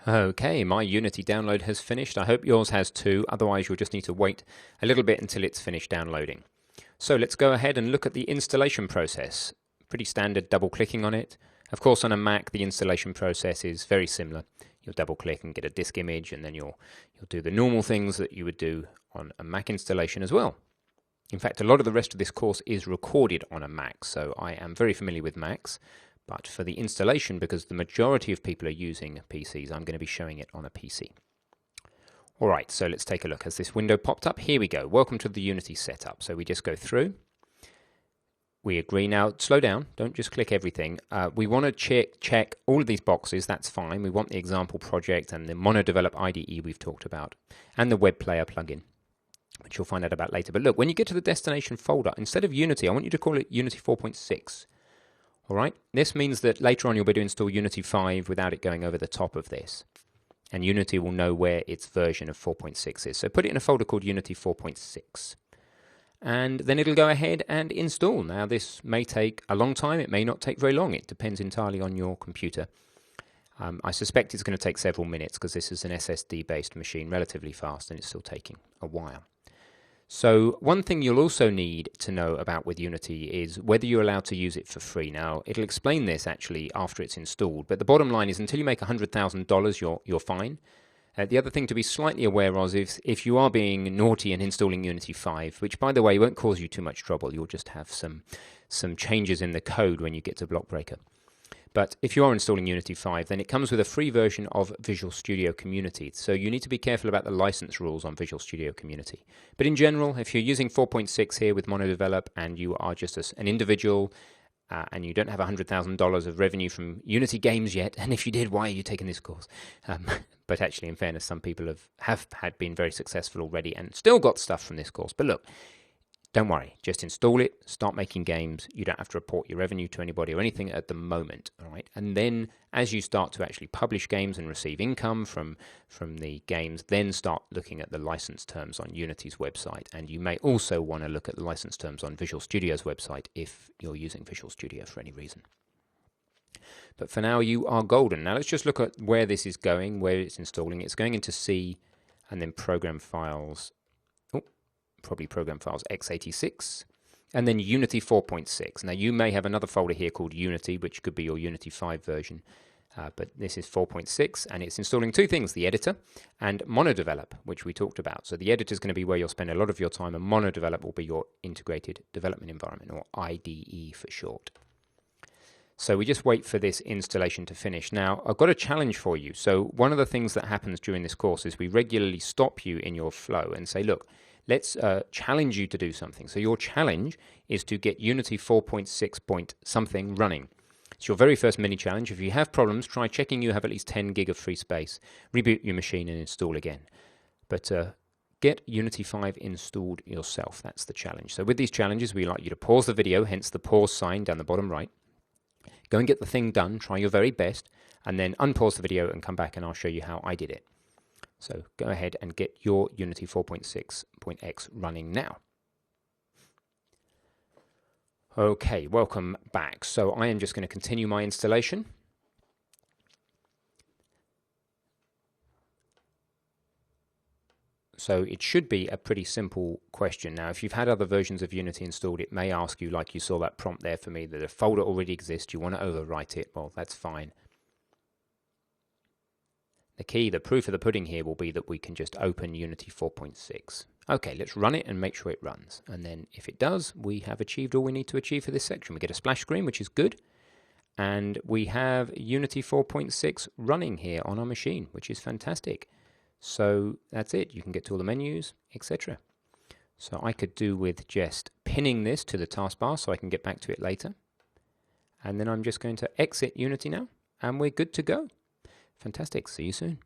Okay, my Unity download has finished. I hope yours has too, otherwise you'll just need to wait a little bit until it's finished downloading. So let's go ahead and look at the installation process. Pretty standard double clicking on it. Of course on a Mac the installation process is very similar. You'll double click and get a disk image, and then you'll do the normal things that you would do on a Mac installation as well. In fact, a lot of the rest of this course is recorded on a Mac, so I am very familiar with Macs. But for the installation, because the majority of people are using PCs, I'm going to be showing it on a PC. Alright, so let's take a look. Has this window popped up? Here we go. Welcome to the Unity setup. So we just go through. We agree now. Slow down. Don't just click everything. We want to check all of these boxes. That's fine. We want the example project and the MonoDevelop IDE we've talked about, and the web player plugin, which you'll find out about later. But look, when you get to the destination folder, instead of Unity, I want you to call it Unity 4.6. Alright, this means that later on you'll be able to install Unity 5 without it going over the top of this. And Unity will know where its version of 4.6 is. So put it in a folder called Unity 4.6. And then it'll go ahead and install. Now this may take a long time, it may not take very long. It depends entirely on your computer. I suspect it's going to take several minutes because this is an SSD based machine, relatively fast, and it's still taking a while. So one thing you'll also need to know about with Unity is whether you're allowed to use it for free. Now, it'll explain this actually after it's installed, but the bottom line is until you make $100,000, you're fine. The other thing to be slightly aware of is if you are being naughty and installing Unity 5, which by the way won't cause you too much trouble, you'll just have some changes in the code when you get to Block Breaker. But if you are installing Unity 5, then it comes with a free version of Visual Studio Community. So you need to be careful about the license rules on Visual Studio Community. But in general, if you're using 4.6 here with MonoDevelop and you are just an individual and you don't have $100,000 of revenue from Unity games yet, and if you did, why are you taking this course? But actually, in fairness, some people have been very successful already and still got stuff from this course. But look, don't worry, just install it, start making games. You don't have to report your revenue to anybody or anything at the moment, all right? And then as you start to actually publish games and receive income from the games, then start looking at the license terms on Unity's website. And you may also want to look at the license terms on Visual Studio's website if you're using Visual Studio for any reason. But for now, you are golden. Now let's just look at where this is going, where it's installing. It's going into C and then program files. Probably program files x86, and then Unity 4.6. Now you may have another folder here called Unity, which could be your Unity 5 version, but this is 4.6, and it's installing two things, the editor and MonoDevelop, which we talked about. So the editor is going to be where you'll spend a lot of your time, and MonoDevelop will be your integrated development environment, or IDE for short. So we just wait for this installation to finish. Now, I've got a challenge for you. So one of the things that happens during this course is we regularly stop you in your flow and say, look, let's challenge you to do something. So your challenge is to get Unity 4.6 point something running. It's your very first mini challenge. If you have problems, try checking you have at least 10 gig of free space. Reboot your machine and install again. But get Unity 5 installed yourself. That's the challenge. So with these challenges, we like you to pause the video, hence the pause sign down the bottom right. Go and get the thing done, try your very best, and then unpause the video and come back and I'll show you how I did it. So go ahead and get your Unity 4.6.x running now. Okay, welcome back. So I am just going to continue my installation. So it should be a pretty simple question. Now, if you've had other versions of Unity installed, it may ask you, like you saw that prompt there for me, that a folder already exists, you want to overwrite it. Well, that's fine. The key, the proof of the pudding here will be that we can just open Unity 4.6. Okay, let's run it and make sure it runs. And then if it does, we have achieved all we need to achieve for this section. We get a splash screen, which is good. And we have Unity 4.6 running here on our machine, which is fantastic. So that's it. You can get to all the menus, etc. So I could do with just pinning this to the taskbar so I can get back to it later. And then I'm just going to exit Unity now, and we're good to go. Fantastic. See you soon.